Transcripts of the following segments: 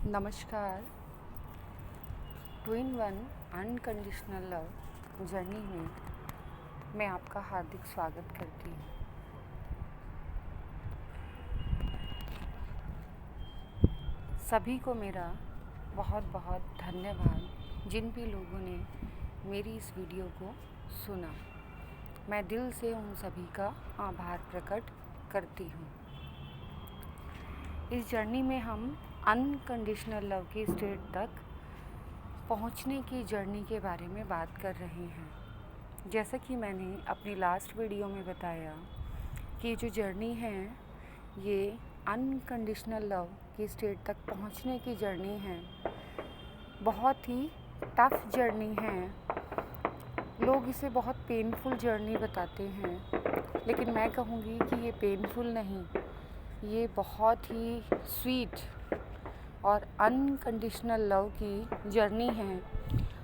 नमस्कार। Two in one unconditional love journey में मैं आपका हार्दिक स्वागत करती हूँ। सभी को मेरा बहुत बहुत धन्यवाद जिन भी लोगों ने मेरी इस वीडियो को सुना। मैं दिल से उन सभी का आभार प्रकट करती हूँ। इस जर्नी में हम अनकंडीशनल लव की स्टेट तक पहुंचने की जर्नी के बारे में बात कर रहे हैं। जैसा कि मैंने अपनी लास्ट वीडियो में बताया कि जो जर्नी है ये अनकंडीशनल लव की स्टेट तक पहुंचने की जर्नी है। बहुत ही टफ जर्नी है। लोग इसे बहुत पेनफुल जर्नी बताते हैं, लेकिन मैं कहूँगी कि ये पेनफुल नहीं, ये बहुत ही स्वीट और अनकंडीशनल लव की जर्नी है।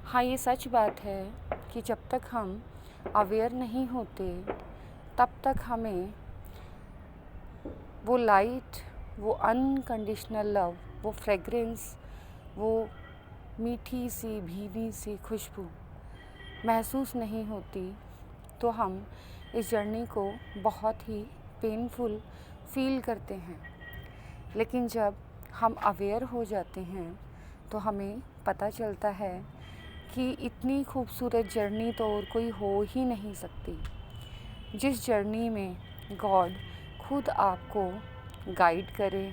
हाँ, ये सच बात है कि जब तक हम अवेयर नहीं होते तब तक हमें वो लाइट, वो अनकंडीशनल लव, वो फ्रेग्रेंस, वो मीठी सी भीनी सी खुशबू महसूस नहीं होती, तो हम इस जर्नी को बहुत ही पेनफुल फील करते हैं। लेकिन जब हम अवेयर हो जाते हैं तो हमें पता चलता है कि इतनी खूबसूरत जर्नी तो और कोई हो ही नहीं सकती, जिस जर्नी में गॉड खुद आपको गाइड करे,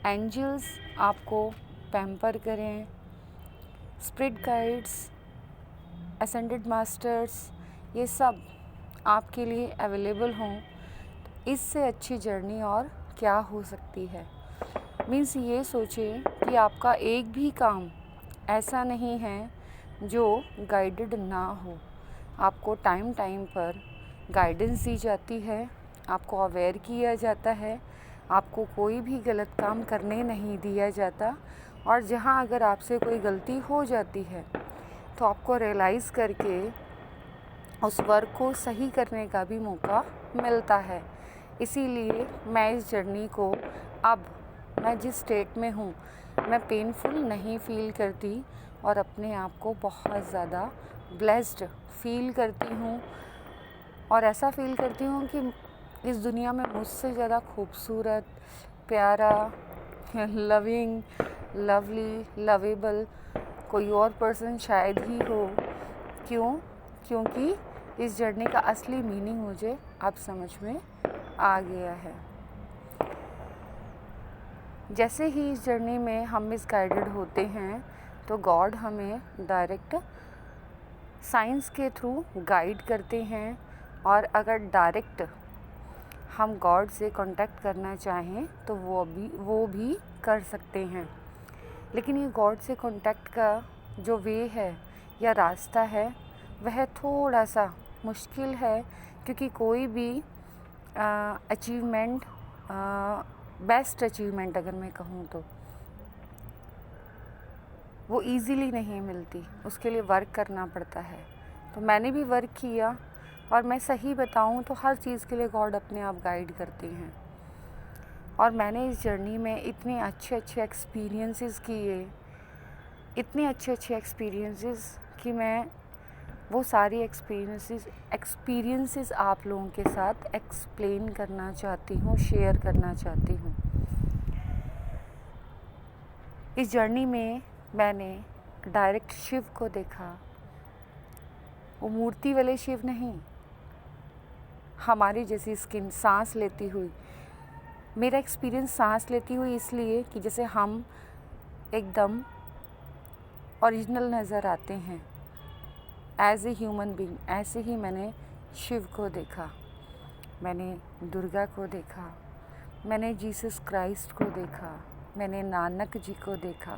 एंजल्स आपको पैम्पर करें, स्पिरिट गाइड्स, असेंडेड मास्टर्स, ये सब आपके लिए अवेलेबल हों। इससे अच्छी जर्नी और क्या हो सकती है। मीन्स ये सोचें कि आपका एक भी काम ऐसा नहीं है जो गाइडेड ना हो। आपको टाइम टाइम पर गाइडेंस दी जाती है, आपको अवेयर किया जाता है, आपको कोई भी गलत काम करने नहीं दिया जाता, और जहाँ अगर आपसे कोई गलती हो जाती है तो आपको रियलाइज़ करके उस वर्क को सही करने का भी मौका मिलता है। इसीलिए मैं इस जर्नी को, अब मैं जिस स्टेट में हूँ, मैं पेनफुल नहीं फ़ील करती और अपने आप को बहुत ज़्यादा ब्लेस्ड फ़ील करती हूँ। और ऐसा फ़ील करती हूँ कि इस दुनिया में मुझसे ज़्यादा खूबसूरत, प्यारा, लविंग, लवली, लवेबल कोई और पर्सन शायद ही हो। क्यों? क्योंकि इस जर्नी का असली मीनिंग मुझे अब समझ में आ गया है। जैसे ही इस जर्नी में हम मिसगाइडेड होते हैं तो गॉड हमें डायरेक्ट साइंस के थ्रू गाइड करते हैं, और अगर डायरेक्ट हम गॉड से कांटेक्ट करना चाहें तो वो भी कर सकते हैं। लेकिन ये गॉड से कांटेक्ट का जो वे है या रास्ता है वह थोड़ा सा मुश्किल है, क्योंकि कोई भी अचीवमेंट, बेस्ट अचीवमेंट अगर मैं कहूँ तो वो इजीली नहीं मिलती, उसके लिए वर्क करना पड़ता है। तो मैंने भी वर्क किया, और मैं सही बताऊँ तो हर चीज़ के लिए गॉड अपने आप गाइड करते हैं। और मैंने इस जर्नी में इतने अच्छे अच्छे एक्सपीरियंसेस किए, इतने अच्छे अच्छे एक्सपीरियंसेस कि मैं वो सारी एक्सपीरियंसेस आप लोगों के साथ एक्सप्लेन करना चाहती हूँ, शेयर करना चाहती हूँ। इस जर्नी में मैंने डायरेक्ट शिव को देखा। वो मूर्ति वाले शिव नहीं, हमारी जैसी स्किन सांस लेती हुई। मेरा एक्सपीरियंस सांस लेती हुई इसलिए कि जैसे हम एकदम ओरिजिनल नज़र आते हैं एज ए ह्यूमन बीइंग, ऐसे ही मैंने शिव को देखा, मैंने दुर्गा को देखा, मैंने जीसस क्राइस्ट को देखा, मैंने नानक जी को देखा।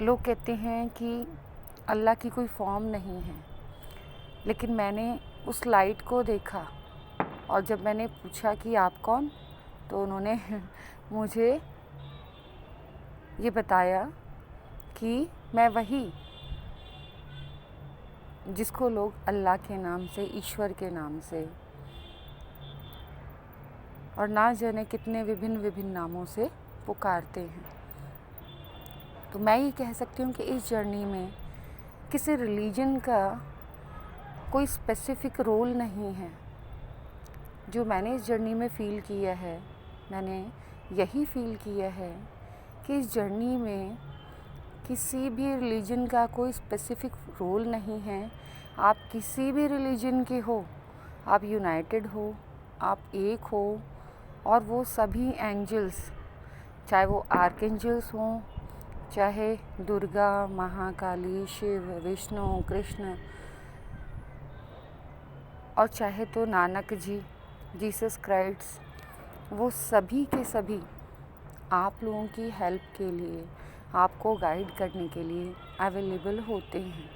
लोग कहते हैं कि अल्लाह की कोई फॉर्म नहीं है, लेकिन मैंने उस लाइट को देखा, और जब मैंने पूछा कि आप कौन, तो उन्होंने मुझे ये बताया कि मैं वही जिसको लोग अल्लाह के नाम से, ईश्वर के नाम से, और ना जाने कितने विभिन्न विभिन्न नामों से पुकारते हैं। तो मैं ये कह सकती हूँ कि इस जर्नी में किसी रिलीजन का कोई स्पेसिफ़िक रोल नहीं है। जो मैंने इस जर्नी में फ़ील किया है, मैंने यही फ़ील किया है कि इस जर्नी में किसी भी रिलीजन का कोई स्पेसिफ़िक रोल नहीं है। आप किसी भी रिलीजन के हो, आप यूनाइटेड हो, आप एक हो, और वो सभी एंजल्स, चाहे वो आर्कएंजल्स हों, चाहे दुर्गा, महाकाली, शिव, विष्णु, कृष्ण, और चाहे तो नानक जी, जीसस क्राइस्ट, वो सभी के सभी आप लोगों की हेल्प के लिए, आपको गाइड करने के लिए अवेलेबल होते हैं।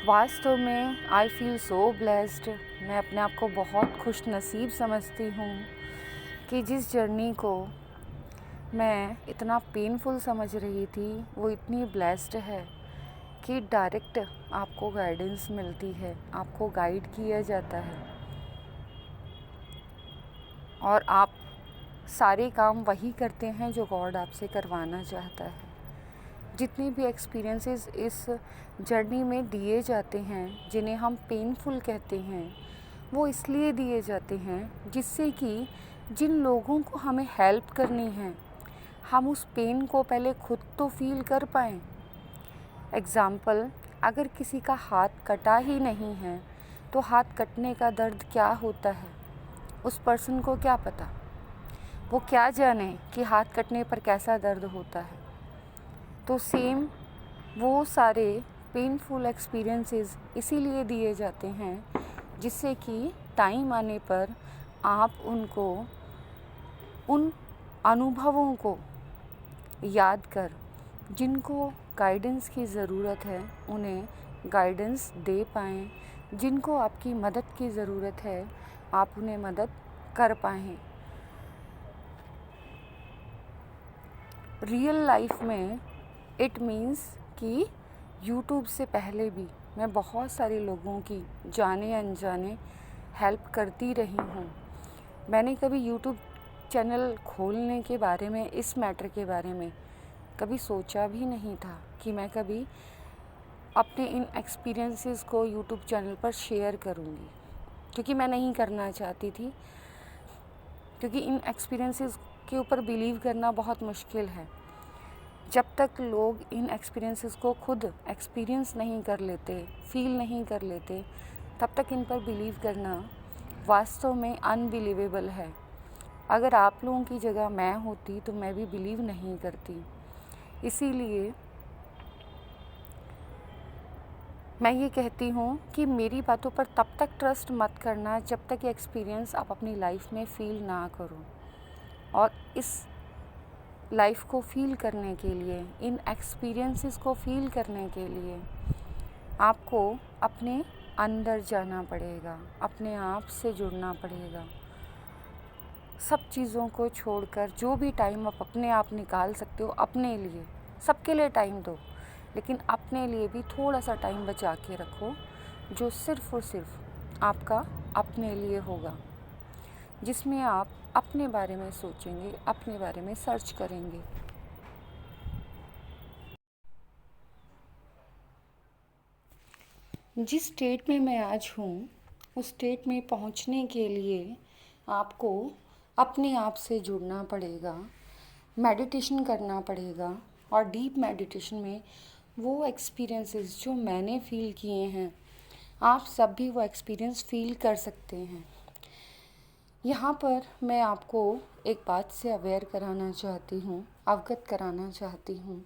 वास्तव में आई फील सो ब्लेस्ड। मैं अपने आप को बहुत खुश नसीब समझती हूँ कि जिस जर्नी को मैं इतना पेनफुल समझ रही थी वो इतनी ब्लेस्ड है कि डायरेक्ट आपको गाइडेंस मिलती है, आपको गाइड किया जाता है, और आप सारे काम वही करते हैं जो गॉड आपसे करवाना चाहता है। जितने भी एक्सपीरियंसेस इस जर्नी में दिए जाते हैं, जिन्हें हम पेनफुल कहते हैं, वो इसलिए दिए जाते हैं जिससे कि जिन लोगों को हमें हेल्प करनी है, हम उस पेन को पहले खुद तो फील कर पाएँ। एग्ज़ाम्पल, अगर किसी का हाथ कटा ही नहीं है तो हाथ कटने का दर्द क्या होता है उस पर्सन को क्या पता, वो क्या जाने कि हाथ कटने पर कैसा दर्द होता है। तो सेम वो सारे पेनफुल एक्सपीरियंसेस इसीलिए दिए जाते हैं जिससे कि टाइम आने पर आप उनको, उन अनुभवों को याद कर, जिनको गाइडेंस की ज़रूरत है उन्हें गाइडेंस दे पाएँ, जिनको आपकी मदद की ज़रूरत है आप उन्हें मदद कर पाएँ। रियल लाइफ में इट मीन्स कि यूट्यूब से पहले भी मैं बहुत सारे लोगों की जाने अनजाने हेल्प करती रही हूँ। मैंने कभी यूट्यूब चैनल खोलने के बारे में, इस मैटर के बारे में कभी सोचा भी नहीं था कि मैं कभी अपने इन एक्सपीरियंसेस को यूट्यूब चैनल पर शेयर करूँगी, क्योंकि मैं नहीं करना चाहती थी, क्योंकि इन एक्सपीरियंसेस के ऊपर बिलीव करना बहुत मुश्किल है। जब तक लोग इन एक्सपीरियंसेस को खुद एक्सपीरियंस नहीं कर लेते, फील नहीं कर लेते, तब तक इन पर बिलीव करना वास्तव में अनबिलीवेबल है। अगर आप लोगों की जगह मैं होती तो मैं भी बिलीव नहीं करती। इसीलिए मैं ये कहती हूँ कि मेरी बातों पर तब तक ट्रस्ट मत करना जब तक ये एक्सपीरियंस आप अपनी लाइफ में फ़ील ना करो। और इस लाइफ को फ़ील करने के लिए, इन एक्सपीरियंसेस को फ़ील करने के लिए आपको अपने अंदर जाना पड़ेगा, अपने आप से जुड़ना पड़ेगा। सब चीज़ों को छोड़कर जो भी टाइम आप अपने आप निकाल सकते हो अपने लिए, सबके लिए टाइम दो, लेकिन अपने लिए भी थोड़ा सा टाइम बचा के रखो जो सिर्फ़ और सिर्फ आपका अपने लिए होगा, जिसमें आप अपने बारे में सोचेंगे, अपने बारे में सर्च करेंगे। जिस स्टेट में मैं आज हूँ उस स्टेट में पहुँचने के लिए आपको अपने आप से जुड़ना पड़ेगा, मेडिटेशन करना पड़ेगा, और डीप मेडिटेशन में वो एक्सपीरियंसेस जो मैंने फ़ील किए हैं आप सब भी वो एक्सपीरियंस फ़ील कर सकते हैं। यहाँ पर मैं आपको एक बात से अवेयर कराना चाहती हूँ, अवगत कराना चाहती हूँ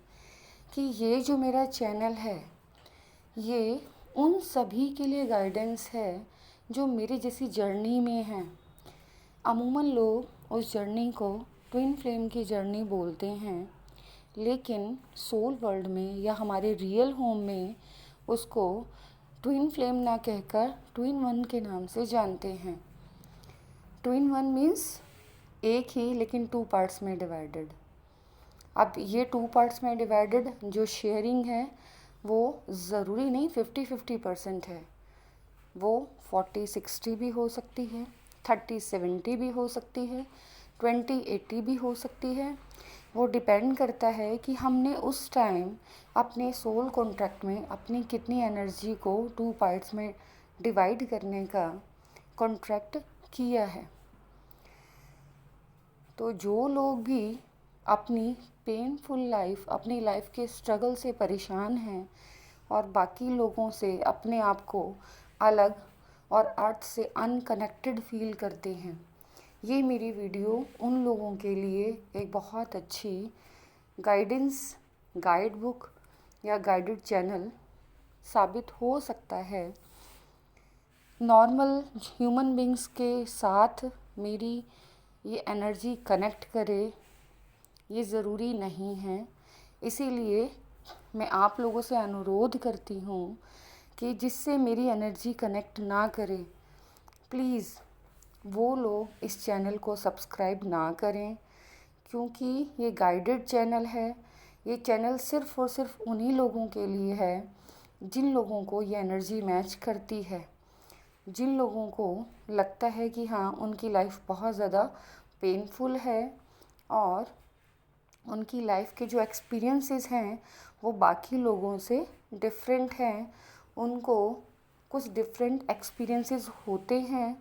कि ये जो मेरा चैनल है ये उन सभी के लिए गाइडेंस है जो मेरी जैसी जर्नी में हैं। अमूमन लोग उस जर्नी को ट्विन फ्लेम की जर्नी बोलते हैं, लेकिन सोल वर्ल्ड में या हमारे रियल होम में उसको ट्विन फ्लेम ना कहकर ट्विन वन के नाम से जानते हैं। ट्विन वन मीन्स एक ही लेकिन 2 पार्ट्स में डिवाइडेड। अब ये 2 पार्ट्स में डिवाइडेड जो शेयरिंग है वो ज़रूरी नहीं 50-50% है, वो 40-60 भी हो सकती है, 30-70 भी हो सकती है, 20-80 भी हो सकती है, वो डिपेंड करता है कि हमने उस टाइम अपने सोल कॉन्ट्रैक्ट में अपनी कितनी एनर्जी को 2 पार्ट्स में डिवाइड करने का कॉन्ट्रैक्ट किया है। तो जो लोग भी अपनी पेनफुल लाइफ, अपनी लाइफ के स्ट्रगल से परेशान हैं और बाकी लोगों से अपने आप को अलग और अर्थ से अनकनेक्टेड फील करते हैं, ये मेरी वीडियो उन लोगों के लिए एक बहुत अच्छी गाइडेंस, गाइड बुक या गाइडेड चैनल साबित हो सकता है। नॉर्मल ह्यूमन बींग्स के साथ मेरी ये एनर्जी कनेक्ट करे, ये ज़रूरी नहीं है। इसीलिए मैं आप लोगों से अनुरोध करती हूँ कि जिससे मेरी एनर्जी कनेक्ट ना करे, प्लीज़ वो लोग इस चैनल को सब्सक्राइब ना करें, क्योंकि ये गाइडेड चैनल है। ये चैनल सिर्फ़ और सिर्फ उन्हीं लोगों के लिए है जिन लोगों को ये एनर्जी मैच करती है, जिन लोगों को लगता है कि हाँ, उनकी लाइफ बहुत ज़्यादा पेनफुल है और उनकी लाइफ के जो एक्सपीरियंसेस हैं वो बाकी लोगों से डिफरेंट हैं, उनको कुछ डिफरेंट एक्सपीरियंसेस होते हैं,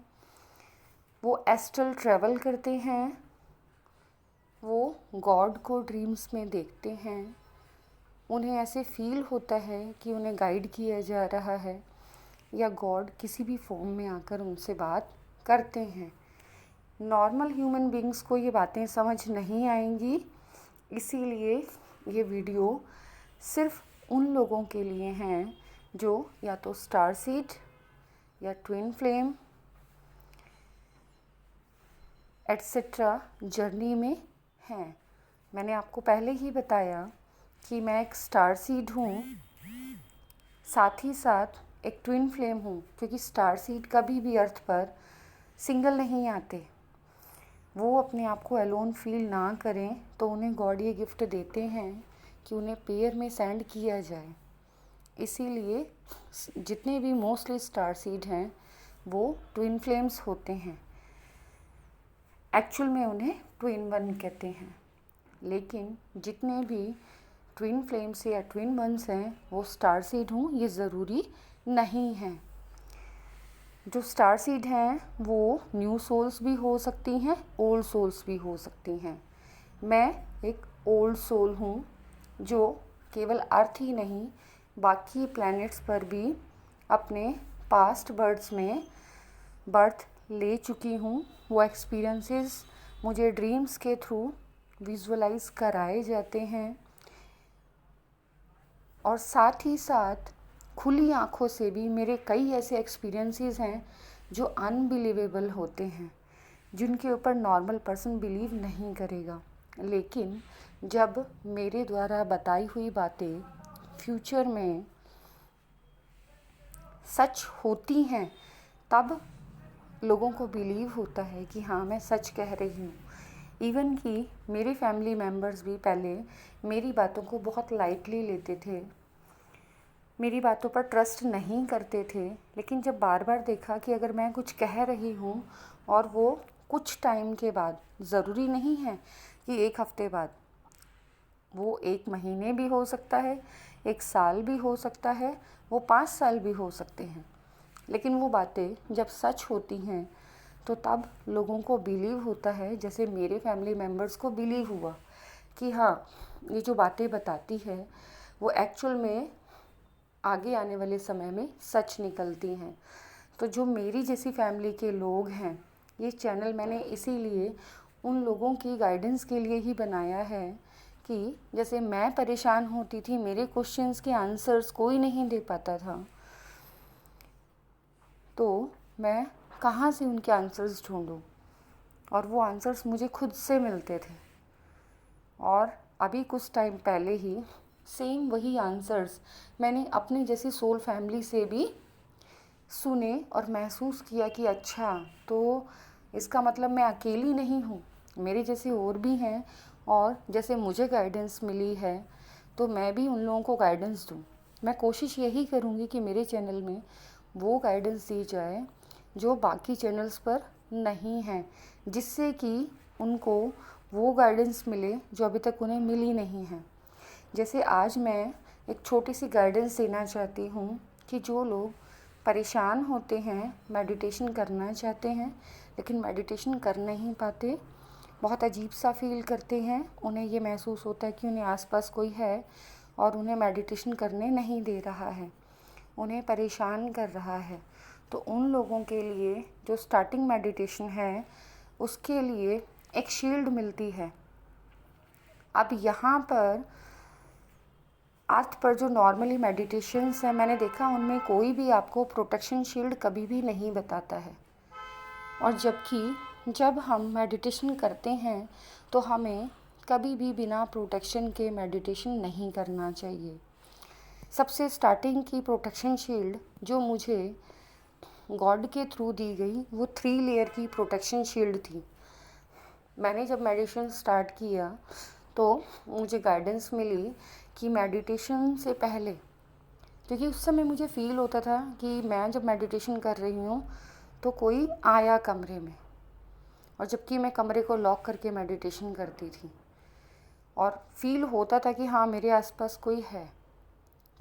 वो एस्ट्रल ट्रैवल करते हैं, वो गॉड को ड्रीम्स में देखते हैं, उन्हें ऐसे फील होता है कि उन्हें गाइड किया जा रहा है या गॉड किसी भी फॉर्म में आकर उनसे बात करते हैं। नॉर्मल ह्यूमन बींग्स को ये बातें समझ नहीं आएंगी, इसीलिए ये वीडियो सिर्फ उन लोगों के लिए हैं जो या तो स्टार सीड या ट्विन फ्लेम एट्सेट्रा जर्नी में हैं। मैंने आपको पहले ही बताया कि मैं एक स्टार सीड हूँ, साथ ही साथ एक ट्विन फ्लेम हूँ, क्योंकि स्टार सीड कभी भी अर्थ पर सिंगल नहीं आते। वो अपने आप को अलोन फील ना करें तो उन्हें गॉड ये गिफ्ट देते हैं कि उन्हें पेयर में सेंड किया जाए। इसीलिए जितने भी मोस्टली स्टार सीड हैं वो ट्विन फ्लेम्स होते हैं। एक्चुअल में उन्हें ट्विन वन कहते हैं, लेकिन जितने भी ट्विन फ्लेम्स या ट्विन वन्स हैं वो स्टार सीड हूँ ये ज़रूरी नहीं है। जो स्टार सीड हैं वो न्यू सोल्स भी हो सकती हैं, ओल्ड सोल्स भी हो सकती हैं। मैं एक ओल्ड सोल हूँ जो केवल अर्थ ही नहीं बाकी प्लैनेट्स पर भी अपने पास्ट बर्थ्स में बर्थ ले चुकी हूँ। वो एक्सपीरियंसेस मुझे ड्रीम्स के थ्रू विजुअलाइज कराए जाते हैं और साथ ही साथ खुली आँखों से भी मेरे कई ऐसे एक्सपीरियंसेस हैं जो अनबिलीवेबल होते हैं, जिनके ऊपर नॉर्मल पर्सन बिलीव नहीं करेगा। लेकिन जब मेरे द्वारा बताई हुई बातें फ्यूचर में सच होती हैं तब लोगों को बिलीव होता है कि हाँ, मैं सच कह रही हूँ। इवन कि मेरे फैमिली मेम्बर्स भी पहले मेरी बातों को बहुत लाइटली लेते थे, मेरी बातों पर ट्रस्ट नहीं करते थे। लेकिन जब बार बार देखा कि अगर मैं कुछ कह रही हूँ और वो कुछ टाइम के बाद, ज़रूरी नहीं है कि 1 हफ्ते बाद, वो 1 महीने भी हो सकता है, 1 साल भी हो सकता है, वो 5 साल भी हो सकते हैं, लेकिन वो बातें जब सच होती हैं तो तब लोगों को बिलीव होता है, जैसे मेरे फैमिली मेम्बर्स को बिलीव हुआ कि हाँ, ये जो बातें बताती है वो एक्चुअल में आगे आने वाले समय में सच निकलती हैं। तो जो मेरी जैसी फैमिली के लोग हैं, ये चैनल मैंने इसीलिए उन लोगों की गाइडेंस के लिए ही बनाया है कि जैसे मैं परेशान होती थी, मेरे क्वेश्चंस के आंसर्स कोई नहीं दे पाता था, तो मैं कहाँ से उनके आंसर्स ढूंढूं, और वो आंसर्स मुझे खुद से मिलते थे। और अभी कुछ टाइम पहले ही सेम वही आंसर्स मैंने अपनी जैसी सोल फैमिली से भी सुने और महसूस किया कि अच्छा, तो इसका मतलब मैं अकेली नहीं हूँ, मेरे जैसे और भी हैं, और जैसे मुझे गाइडेंस मिली है तो मैं भी उन लोगों को गाइडेंस दूँ। मैं कोशिश यही करूँगी कि मेरे चैनल में वो गाइडेंस दी जाए जो बाकी चैनल्स पर नहीं है, जिससे कि उनको वो गाइडेंस मिले जो अभी तक उन्हें मिली नहीं है। जैसे आज मैं एक छोटी सी गाइडेंस देना चाहती हूँ कि जो लोग परेशान होते हैं, मेडिटेशन करना चाहते हैं लेकिन मेडिटेशन कर नहीं पाते, बहुत अजीब सा फील करते हैं, उन्हें ये महसूस होता है कि उन्हें आसपास कोई है और उन्हें मेडिटेशन करने नहीं दे रहा है, उन्हें परेशान कर रहा है, तो उन लोगों के लिए जो स्टार्टिंग मेडिटेशन है उसके लिए एक शील्ड मिलती है। अब यहाँ पर अर्थ पर जो नॉर्मली मेडिटेशंस हैं, मैंने देखा उनमें कोई भी आपको प्रोटेक्शन शील्ड कभी भी नहीं बताता है। और जबकि जब हम मेडिटेशन करते हैं तो हमें कभी भी बिना प्रोटेक्शन के मेडिटेशन नहीं करना चाहिए। सबसे स्टार्टिंग की प्रोटेक्शन शील्ड जो मुझे गॉड के थ्रू दी गई वो 3 लेयर की प्रोटेक्शन शील्ड थी। मैंने जब मेडिटेशन स्टार्ट किया तो मुझे गाइडेंस मिली कि मेडिटेशन से पहले, क्योंकि उस समय मुझे फ़ील होता था कि मैं जब मेडिटेशन कर रही हूँ तो कोई आया कमरे में, और जबकि मैं कमरे को लॉक करके मेडिटेशन करती थी और फ़ील होता था कि हाँ मेरे आसपास कोई है।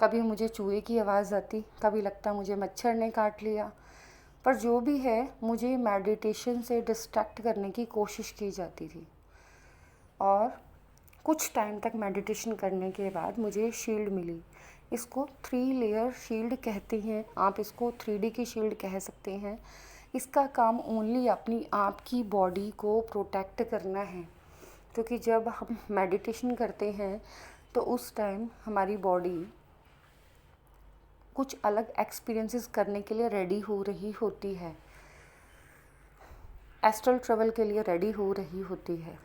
कभी मुझे चूहे की आवाज़ आती, कभी लगता मुझे मच्छर ने काट लिया, पर जो भी है मुझे मेडिटेशन से डिस्ट्रैक्ट करने की कोशिश की जाती थी। और कुछ टाइम तक मेडिटेशन करने के बाद मुझे शील्ड मिली। इसको 3 लेयर शील्ड कहते हैं, आप इसको 3D की शील्ड कह सकते हैं। इसका काम ओनली अपनी आप की बॉडी को प्रोटेक्ट करना है, क्योंकि जब हम मेडिटेशन करते हैं तो उस टाइम हमारी बॉडी कुछ अलग एक्सपीरियंसेस करने के लिए रेडी हो रही होती है, एस्ट्रल ट्रैवल के लिए रेडी हो रही होती है।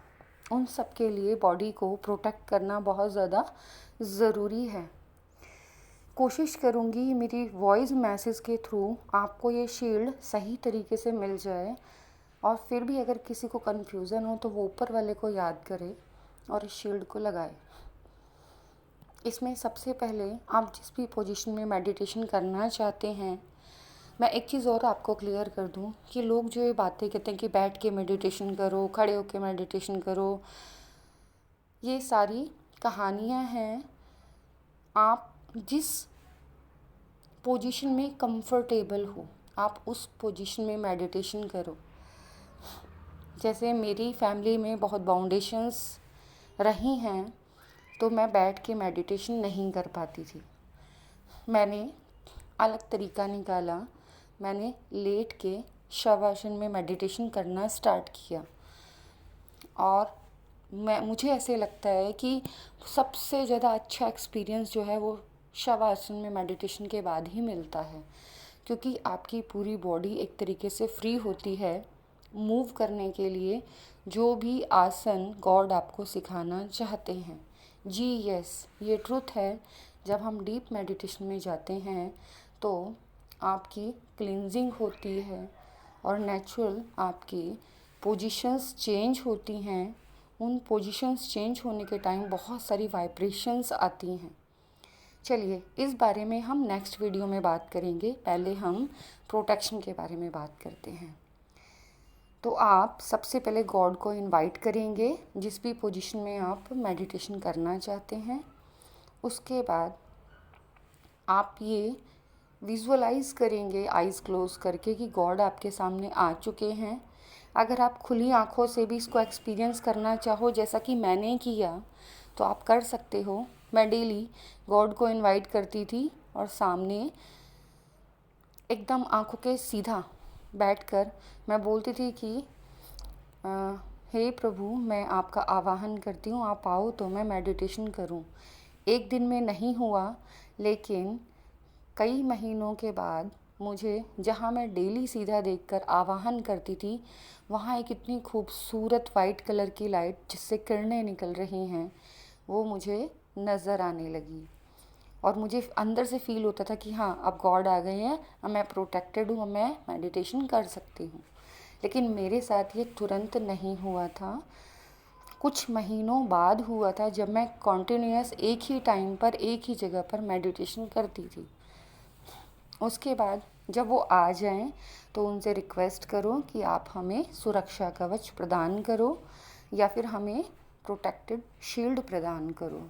उन सब के लिए बॉडी को प्रोटेक्ट करना बहुत ज़्यादा ज़रूरी है। कोशिश करूँगी मेरी वॉइस मैसेज के थ्रू आपको ये शील्ड सही तरीके से मिल जाए, और फिर भी अगर किसी को कन्फ्यूज़न हो तो वो ऊपर वाले को याद करे और इस शील्ड को लगाए। इसमें सबसे पहले आप जिस भी पोजीशन में मेडिटेशन करना चाहते हैं, मैं एक चीज़ और आपको क्लियर कर दूं कि लोग जो ये बातें कहते हैं कि बैठ के मेडिटेशन करो, खड़े होके मेडिटेशन करो, ये सारी कहानियाँ हैं। आप जिस पोजीशन में कंफर्टेबल हो आप उस पोजीशन में मेडिटेशन करो। जैसे मेरी फैमिली में बहुत बाउंडेशंस रही हैं तो मैं बैठ के मेडिटेशन नहीं कर पाती थी। मैंने अलग तरीका निकाला, मैंने लेट के शवासन में मेडिटेशन करना स्टार्ट किया, और मुझे ऐसे लगता है कि सबसे ज़्यादा अच्छा एक्सपीरियंस जो है वो शवासन में मेडिटेशन के बाद ही मिलता है, क्योंकि आपकी पूरी बॉडी एक तरीके से फ्री होती है मूव करने के लिए जो भी आसन गॉड आपको सिखाना चाहते हैं। जी यस, ये ट्रुथ है। जब हम डीप मेडिटेशन में जाते हैं तो आपकी क्लींजिंग होती है और नेचुरल आपकी पोजीशंस चेंज होती हैं। उन पोजीशंस चेंज होने के टाइम बहुत सारी वाइब्रेशंस आती हैं। चलिए इस बारे में हम नेक्स्ट वीडियो में बात करेंगे। पहले हम प्रोटेक्शन के बारे में बात करते हैं। तो आप सबसे पहले गॉड को इनवाइट करेंगे जिस भी पोजीशन में आप मेडिटेशन करना चाहते हैं। उसके बाद आप ये विजुअलाइज़ करेंगे आइज़ क्लोज करके कि गॉड आपके सामने आ चुके हैं। अगर आप खुली आँखों से भी इसको एक्सपीरियंस करना चाहो जैसा कि मैंने किया तो आप कर सकते हो। मैं डेली गॉड को इनवाइट करती थी और सामने एकदम आँखों के सीधा बैठकर मैं बोलती थी कि हे प्रभु, मैं आपका आवाहन करती हूँ, आप आओ तो मैं मेडिटेशन करूँ। एक दिन में नहीं हुआ, लेकिन कई महीनों के बाद मुझे, जहाँ मैं डेली सीधा देखकर आवाहन करती थी, वहाँ एक इतनी खूबसूरत वाइट कलर की लाइट जिससे किरणें निकल रही हैं वो मुझे नज़र आने लगी, और मुझे अंदर से फ़ील होता था कि हाँ अब गॉड आ गए हैं, अब मैं प्रोटेक्टेड हूँ, अब मैं मेडिटेशन कर सकती हूँ। लेकिन मेरे साथ ये तुरंत नहीं हुआ था, कुछ महीनों बाद हुआ था जब मैं कॉन्टिन्यूअस एक ही टाइम पर एक ही जगह पर मेडिटेशन करती थी। उसके बाद जब वो आ जाएं तो उनसे रिक्वेस्ट करो कि आप हमें सुरक्षा कवच प्रदान करो या फिर हमें प्रोटेक्टेड शील्ड प्रदान करो।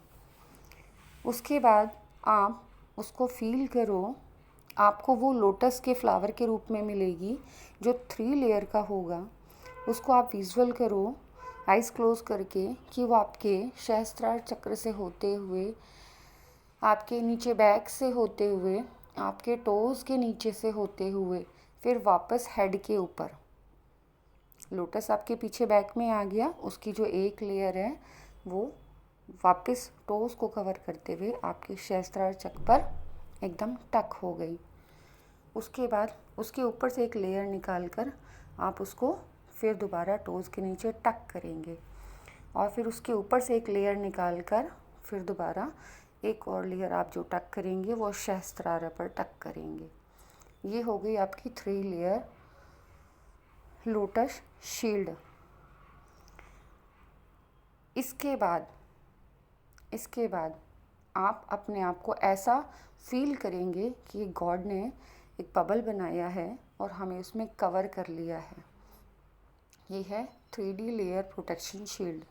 उसके बाद आप उसको फील करो, आपको वो लोटस के फ्लावर के रूप में मिलेगी जो 3 लेयर का होगा। उसको आप विजुअल करो आइज़ क्लोज़ करके कि वो आपके सहस्त्रार चक्र से होते हुए, आपके नीचे बैक से होते हुए, आपके टोज़ के नीचे से होते हुए, फिर वापस हेड के ऊपर। लोटस आपके पीछे बैक में आ गया, उसकी जो एक लेयर है वो वापस टोज़ को कवर करते हुए आपके सहस्त्रार चक्र पर एकदम टक हो गई। उसके बाद उसके ऊपर से एक लेयर निकाल कर आप उसको फिर दोबारा टोज़ के नीचे टक करेंगे, और फिर उसके ऊपर से एक लेयर निकाल कर फिर दोबारा एक और लेयर आप जो टक करेंगे वो सहस्त्रार पर टक करेंगे। ये हो गई आपकी 3 लेयर लोटस शील्ड। इसके बाद आप अपने आप को ऐसा फील करेंगे कि गॉड ने एक बबल बनाया है और हमें उसमें कवर कर लिया है। ये है 3D लेयर प्रोटेक्शन शील्ड।